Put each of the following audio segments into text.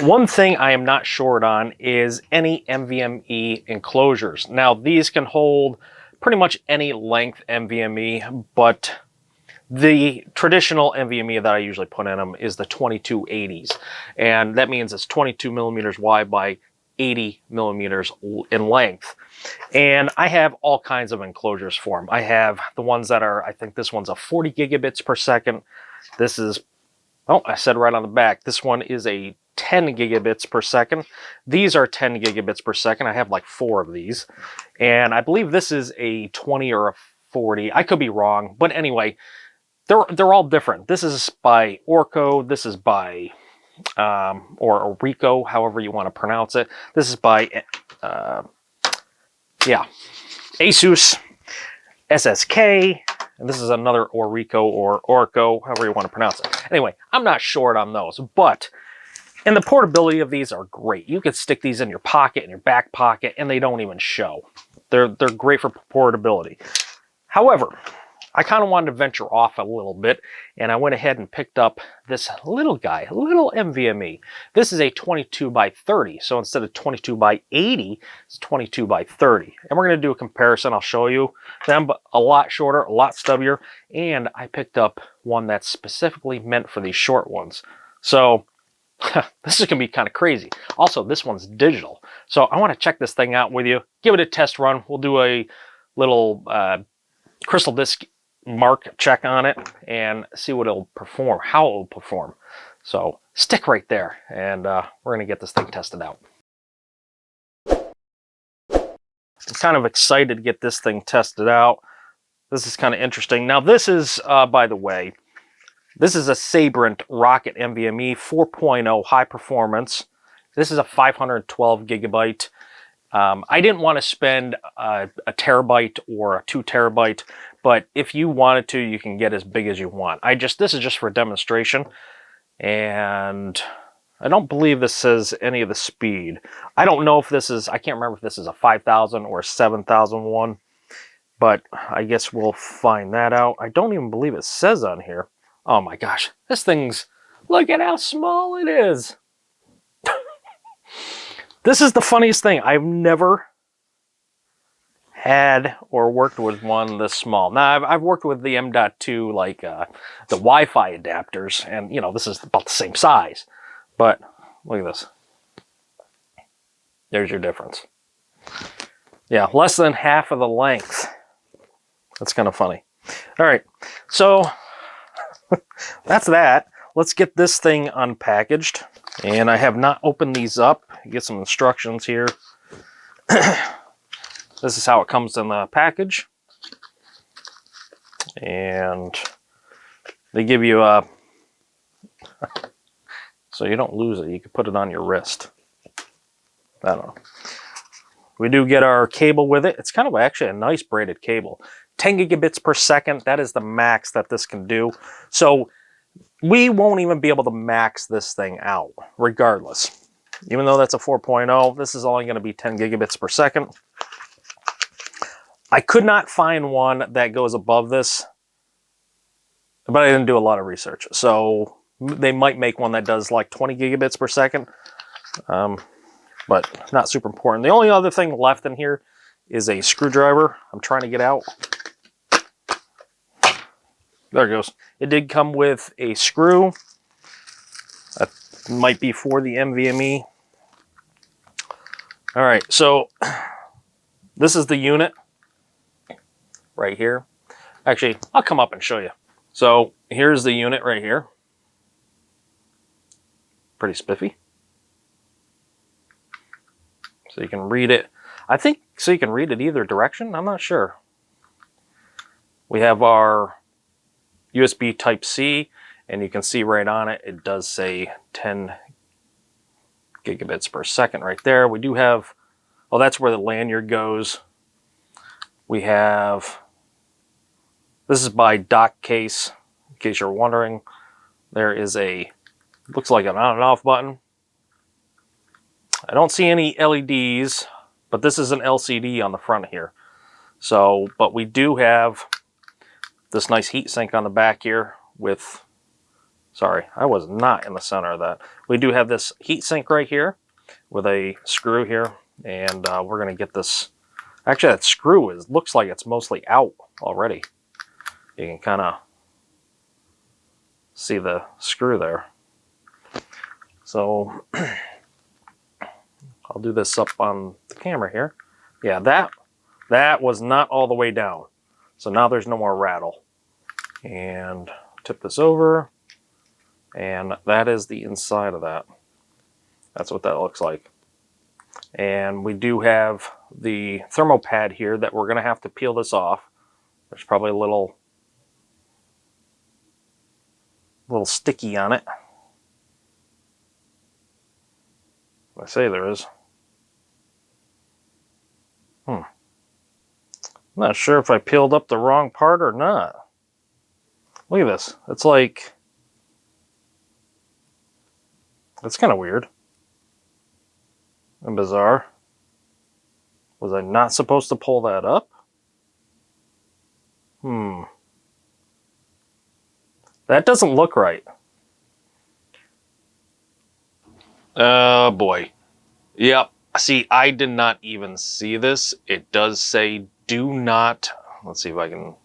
One thing I am not short on is any NVMe enclosures. Now, these can hold pretty much any length NVMe, but the traditional NVMe that I usually put in them is the 2280s. And that means it's 22 millimeters wide by 80 millimeters in length. And I have all kinds of enclosures for them. I have the ones that are, I think this one's a 40 gigabits per second. This is, oh, I said right on the back, this one is a 10 gigabits per second. These are 10 gigabits per second. I have like 4 of these. And I believe this is a 20 or a 40. I could be wrong, but anyway, they're all different. This is by Orco. This is by, or Rico, however you want to pronounce it. This is by, yeah, Asus, SSK, and this is another Orico or Orco, however you want to pronounce it. Anyway, I'm not short on those, but, and the portability of these are great. You can stick these in your pocket, in your back pocket, and they don't even show. They're great for portability. However, I kind of wanted to venture off a little bit, and I went ahead and picked up this little guy, a little NVMe. This is a 22 by 30, so instead of 22 by 80, it's 22 by 30. And we're going to do a comparison. I'll show you them, but a lot shorter, a lot stubbier, and I picked up one that's specifically meant for these short ones. So this is going to be kind of crazy. Also, this one's digital, so I want to check this thing out with you, give it a test run. We'll do a little crystal disk mark check on it and see what it'll perform, how it'll perform. So stick right there, and we're going to get this thing tested out. I'm kind of excited to get this thing tested out. This is kind of interesting. Now this is, by the way, this is a Sabrent Rocket NVMe 4.0 high performance. This is a 512 gigabyte. I didn't want to spend a terabyte or a 2 terabyte, but if you wanted to, you can get as big as you want. This is just for demonstration, and I don't believe this says any of the speed. I don't know if this is, I can't remember if this is a 5000 or a 7001, but I guess we'll find that out. I don't even believe it says on here. Oh my gosh, this thing's, look at how small it is. This is the funniest thing. I've never had or worked with one this small. Now, I've worked with the M.2, like the Wi-Fi adapters, and, you know, this is about the same size. But look at this. There's your difference. Yeah, less than half of the length. That's kind of funny. All right, so that's that. Let's get this thing unpackaged. And I have not opened these up. Get some instructions here. This is how it comes in the package. And they give you a, so you don't lose it, you can put it on your wrist. I don't know. We do get our cable with it. It's kind of actually a nice braided cable. 10 gigabits per second, that is the max that this can do. So we won't even be able to max this thing out, regardless. Even though that's a 4.0, this is only going to be 10 gigabits per second. I could not find one that goes above this, but I didn't do a lot of research. So they might make one that does like 20 gigabits per second, but not super important. The only other thing left in here is a screwdriver I'm trying to get out. There it goes. It did come with a screw. That might be for the NVMe. All right, so this is the unit right here. Actually, I'll come up and show you. So here's the unit right here. Pretty spiffy. So you can read it. I think so you can read it either direction. I'm not sure. We have our USB Type-C, and you can see right on it, it does say 10 gigabits per second right there. We do have, oh, that's where the lanyard goes. We have, this is by Dock Case, in case you're wondering. There is a, looks like an on and off button. I don't see any LEDs, but this is an LCD on the front here. So, but we do have this nice heat sink on the back here with Sorry, I was not in the center of that. We do have this heat sink right here with a screw here, and we're going to get this. Actually, that screw looks like it's mostly out already. You can kind of see the screw there. So I'll do this up on the camera here. Yeah, that was not all the way down. So now there's no more rattle. And tip this over. And that is the inside of that. That's what that looks like. And we do have the thermal pad here that we're going to have to peel this off. There's probably a little sticky on it. I say there is. I'm not sure if I peeled up the wrong part or not. Look at this. It's like... That's kind of weird. And bizarre. Was I not supposed to pull that up? That doesn't look right. Oh boy. Yep. See, I did not even see this. It does say do not... Let's see if I can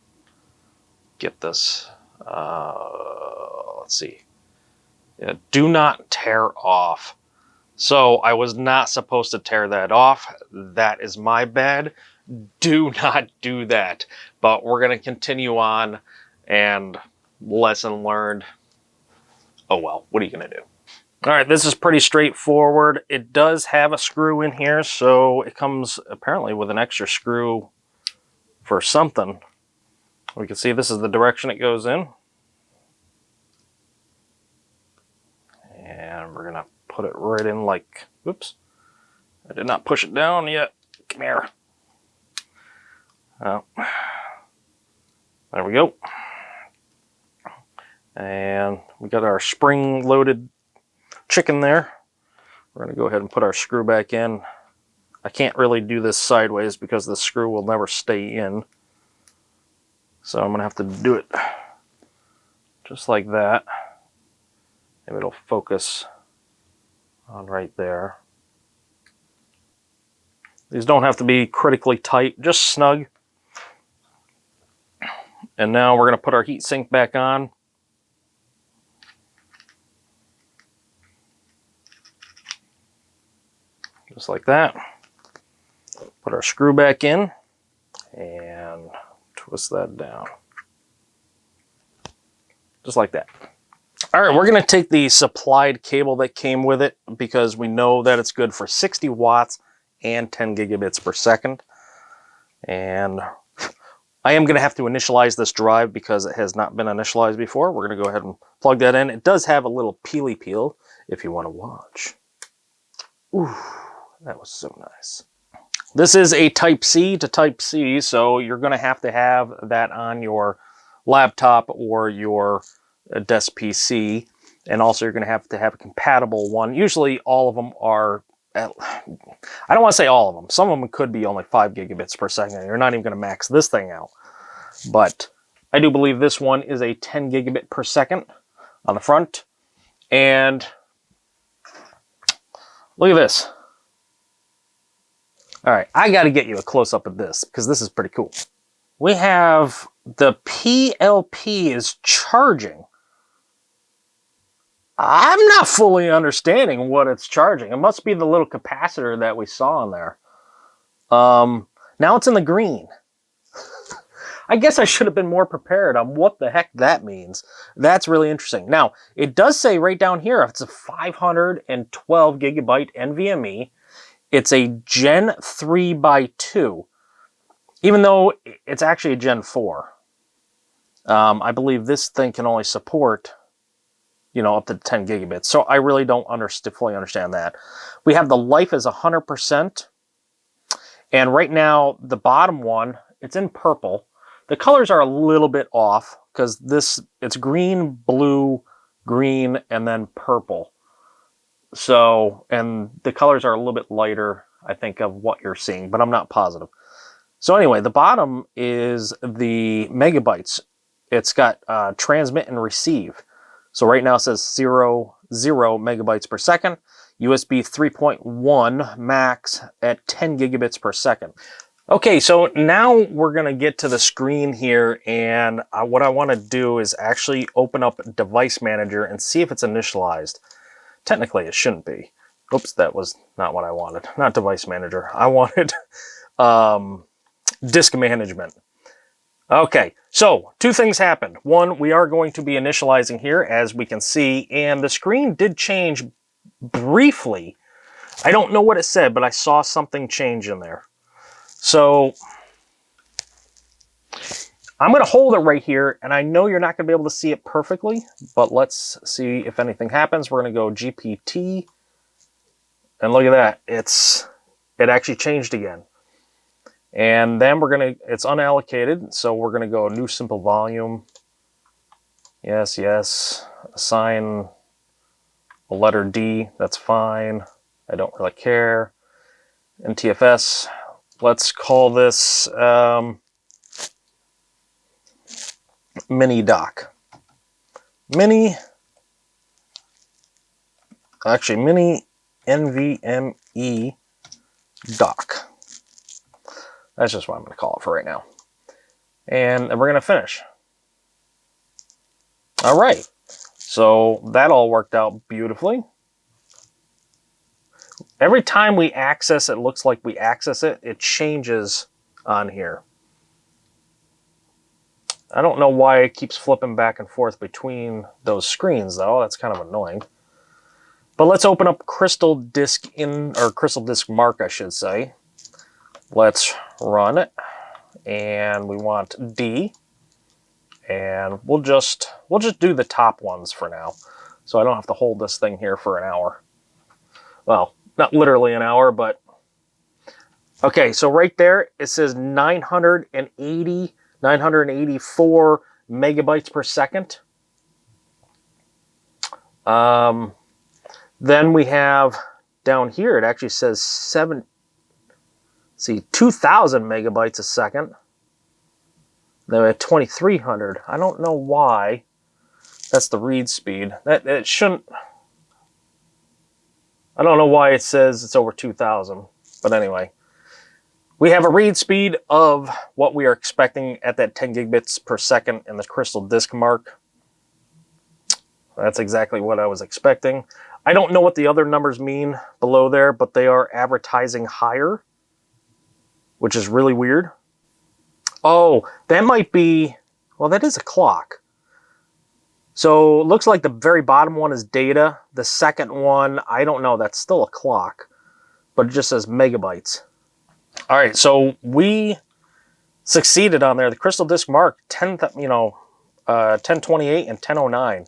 get this. Let's see. Yeah, do not tear off. So I was not supposed to tear that off. That is my bad. Do not do that. But we're going to continue on, and lesson learned. Oh well, what are you going to do? All right, this is pretty straightforward. It does have a screw in here, so it comes apparently with an extra screw for something. We can see this is the direction it goes in. And we're gonna put it right in like, whoops, I did not push it down yet. Come here. Oh, there we go. And we got our spring-loaded chicken there. We're gonna go ahead and put our screw back in. I can't really do this sideways because the screw will never stay in. So I'm gonna have to do it just like that. Maybe it'll focus on right there. These don't have to be critically tight, just snug. And now we're going to put our heatsink back on. Just like that. Put our screw back in and twist that down. Just like that. All right, we're going to take the supplied cable that came with it because we know that it's good for 60 watts and 10 gigabits per second. And I am going to have to initialize this drive because it has not been initialized before. We're going to go ahead and plug that in. It does have a little peely peel if you want to watch. Ooh, that was so nice. This is a Type-C to Type-C, so you're going to have that on your laptop or your desk PC, and also you're going to have a compatible one. Usually all of them are, I don't want to say all of them. Some of them could be only 5 gigabits per second. You're not even going to max this thing out. But I do believe this one is a 10 gigabit per second on the front. And look at this. All right, I got to get you a close-up of this because this is pretty cool. We have the PLP is charging. I'm not fully understanding what it's charging. It must be the little capacitor that we saw in there. Now it's in the green. I guess I should have been more prepared on what the heck that means. That's really interesting. Now, it does say right down here, it's a 512 gigabyte NVMe. It's a Gen 3 by 2, even though it's actually a Gen 4. I believe this thing can only support, up to 10 gigabits. So I really don't fully understand that. We have the life is 100%. And right now, the bottom one, it's in purple. The colors are a little bit off because it's green, blue, green, and then purple. So, and the colors are a little bit lighter, I think, of what you're seeing, but I'm not positive. So anyway, the bottom is the megabytes. It's got transmit and receive. So right now it says 0 megabytes per second. USB 3.1 max at 10 gigabits per second. Okay, so now we're going to get to the screen here, and what I want to do is actually open up Device Manager and see if it's initialized. Technically, it shouldn't be. Oops, that was not what I wanted. Not Device Manager. I wanted Disk Management. Okay, so two things happened. One, we are going to be initializing here, as we can see, and the screen did change briefly. I don't know what it said, but I saw something change in there. So I'm going to hold it right here, and I know you're not going to be able to see it perfectly, but let's see if anything happens. We're going to go GPT, and look at that. It actually changed again. And then it's unallocated, so we're going to go new simple volume. Yes, yes. Assign a letter D, that's fine. I don't really care. NTFS, let's call this mini dock. Mini NVMe dock. That's just what I'm going to call it for right now. And then we're going to finish. All right. So that all worked out beautifully. Every time we access it, looks like we access it, it changes on here. I don't know why it keeps flipping back and forth between those screens, though. That's kind of annoying. But let's open up Crystal Disk Mark, I should say. Let's run it, and we want D, and we'll just do the top ones for now, so I don't have to hold this thing here for an hour. Well, not literally an hour, but okay. So right there it says 984 megabytes per second. Then we have down here, it actually says 2,000 megabytes a second. Then we have 2,300. I don't know why. That's the read speed. It shouldn't. I don't know why it says it's over 2,000. But anyway, we have a read speed of what we are expecting at that 10 gigabits per second in the Crystal Disk Mark. That's exactly what I was expecting. I don't know what the other numbers mean below there, but they are advertising higher, which is really weird. Oh, that might be, well, that is a clock. So it looks like the very bottom one is data. The second one, I don't know, that's still a clock, but it just says megabytes. All right, so we succeeded on there. The Crystal Disk Mark, 1028 and 1009.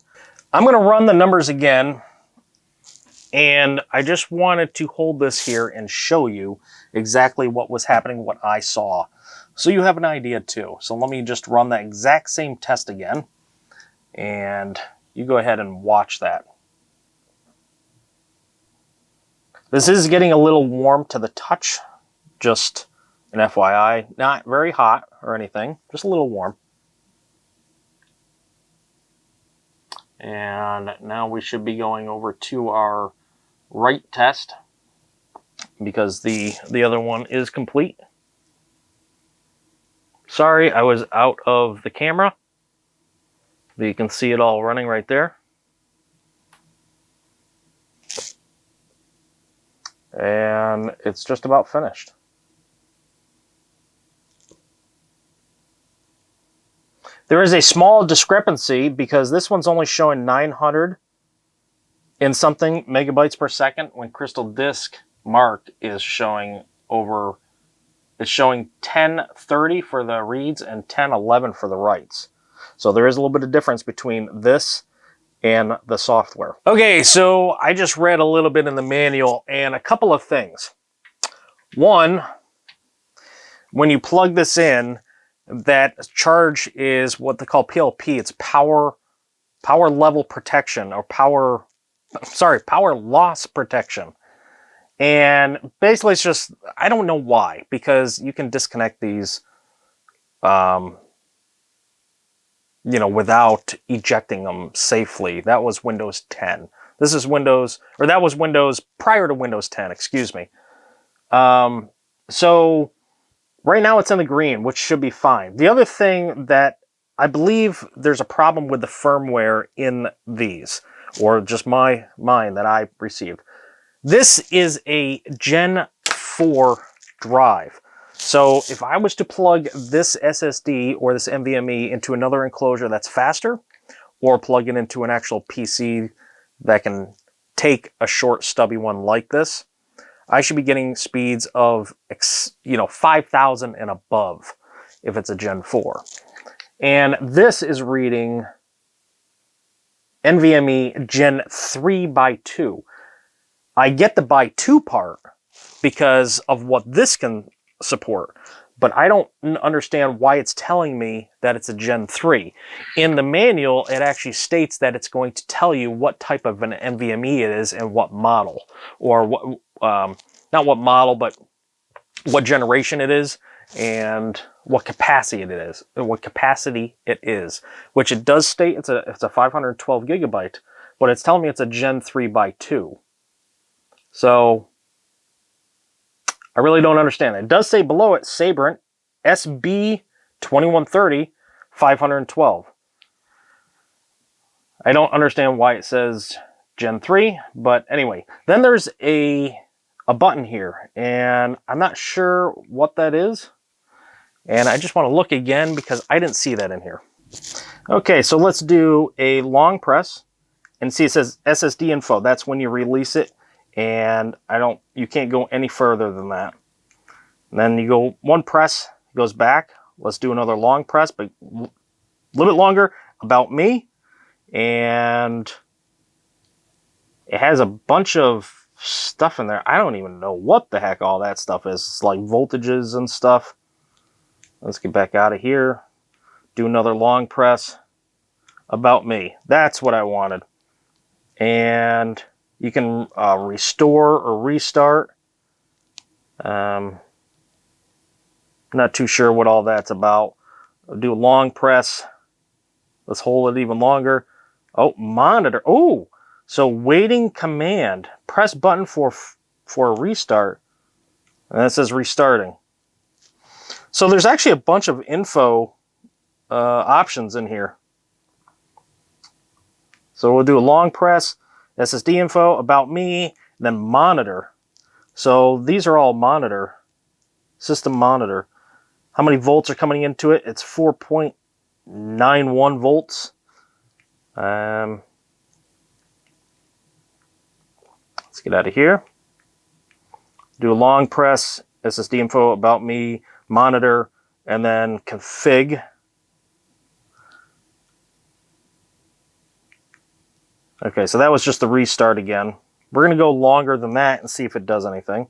I'm going to run the numbers again, and I just wanted to hold this here and show you exactly what was happening, what I saw, so you have an idea too. So let me just run that exact same test again, and you go ahead and watch that. This is getting a little warm to the touch, just an FYI. Not very hot or anything, just a little warm. And now we should be going over to our write test, because the other one is complete. Sorry, I was out of the camera, but you can see it all running right there. And it's just about finished. There is a small discrepancy because this one's only showing 900 and something megabytes per second, when Crystal Disk Mark is showing over, it's showing 1030 for the reads and 1011 for the writes. So there is a little bit of difference between this and the software. Okay, so I just read a little bit in the manual, and a couple of things. One, when you plug this in, that charge is what they call PLP. It's power level protection, or power loss protection. And basically it's just, I don't know why, because you can disconnect these you know, without ejecting them safely. That was Windows 10. This is Windows, or that was Windows prior to Windows 10, excuse me. So right now it's in the green, which should be fine. The other thing that I believe there's a problem with the firmware in these, or just mine that I received. This is a Gen 4 drive. So if I was to plug this SSD or this NVMe into another enclosure that's faster, or plug it into an actual PC that can take a short stubby one like this, I should be getting speeds of 5,000 and above if it's a Gen 4. And this is reading NVMe Gen 3 by 2. I get the by 2 part because of what this can support, but I don't understand why it's telling me that it's a Gen 3. In the manual, it actually states that it's going to tell you what type of an NVMe it is and what model, or what, not what model, but what generation it is and what capacity it is, which it does state it's a 512 gigabyte, but it's telling me it's a Gen 3 by 2. So I really don't understand. It does say below it, Sabrent SB2130 512. I don't understand why it says Gen 3, but anyway. Then there's a button here, and I'm not sure what that is. And I just want to look again because I didn't see that in here. Okay, so let's do a long press and see it says SSD info. That's when you release it, and you can't go any further than that. And then you go one press, it goes back. Let's do another long press, but a little bit longer, about me. And it has a bunch of stuff in there. I don't even know what the heck all that stuff is. It's like voltages and stuff. Let's get back out of here. Do another long press. About me. That's what I wanted. And you can restore or restart. Not too sure what all that's about. I'll do a long press. Let's hold it even longer. Oh, monitor. Oh, so waiting command. Press button for a restart. And that says restarting. So there's actually a bunch of info options in here. So we'll do a long press, SSD info, about me, then monitor. So these are all monitor, system monitor. How many volts are coming into it? It's 4.91 volts. Let's get out of here. Do a long press, SSD info, about me, monitor, and then config. Okay, so that was just the restart again. We're going to go longer than that and see if it does anything.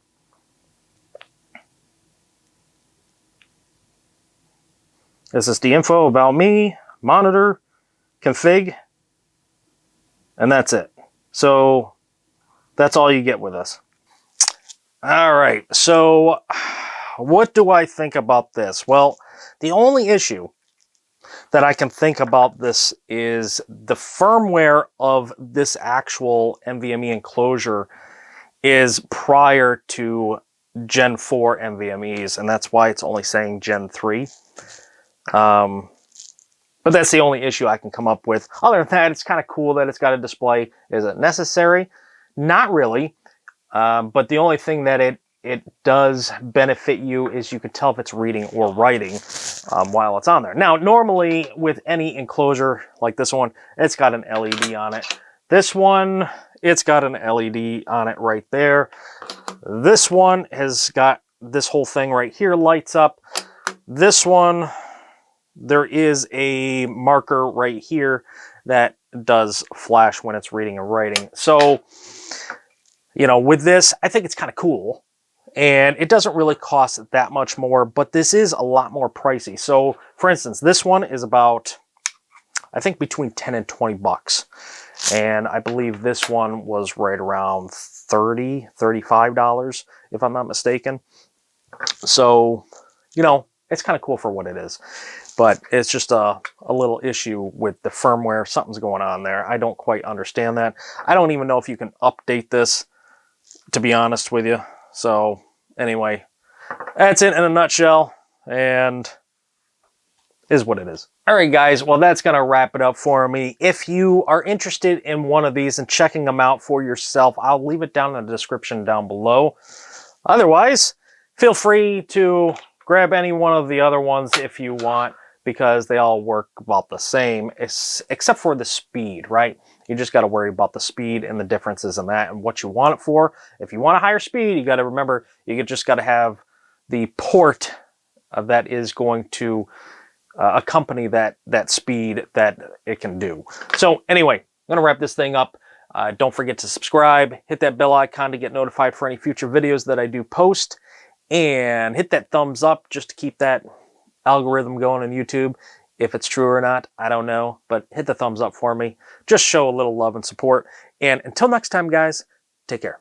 SSD info, about me, monitor, config, and that's it. So that's all you get with us. All right, so what do I think about this? Well, the only issue that I can think about this is the firmware of this actual NVMe enclosure is prior to Gen 4 NVMEs, and that's why it's only saying Gen 3. But that's the only issue I can come up with. Other than that, it's kind of cool that it's got a display. Is it necessary? Not really. But the only thing that it does benefit you is you can tell if it's reading or writing while it's on there. Now, normally with any enclosure like this one, it's got an LED on it. This one, it's got an LED on it right there. This one has got this whole thing right here lights up. This one, there is a marker right here that does flash when it's reading and writing. So, you know, with this, I think it's kind of cool. And it doesn't really cost that much more, but this is a lot more pricey. So, for instance, this one is about, I think, between 10 and 20 bucks. And I believe this one was right around $30, $35, if I'm not mistaken. So, you know, it's kind of cool for what it is. but it's just a little issue with the firmware. Something's going on there. I don't quite understand that. I don't even know if you can update this, to be honest with you. So anyway, that's it in a nutshell, and is what it is. All right, guys, well, that's going to wrap it up for me. If you are interested in one of these and checking them out for yourself, I'll leave it down in the description down below. Otherwise, feel free to grab any one of the other ones if you want, because they all work about the same, except for the speed, right? You just got to worry about the speed and the differences in that and what you want it for. If you want a higher speed, you got to remember, you just got to have the port that is going to accompany that speed that it can do. So anyway, I'm going to wrap this thing up. Don't forget to subscribe, hit that bell icon to get notified for any future videos that I do post, and hit that thumbs up just to keep that algorithm going on YouTube. If it's true or not, I don't know, but hit the thumbs up for me. Just show a little love and support. And until next time, guys, take care.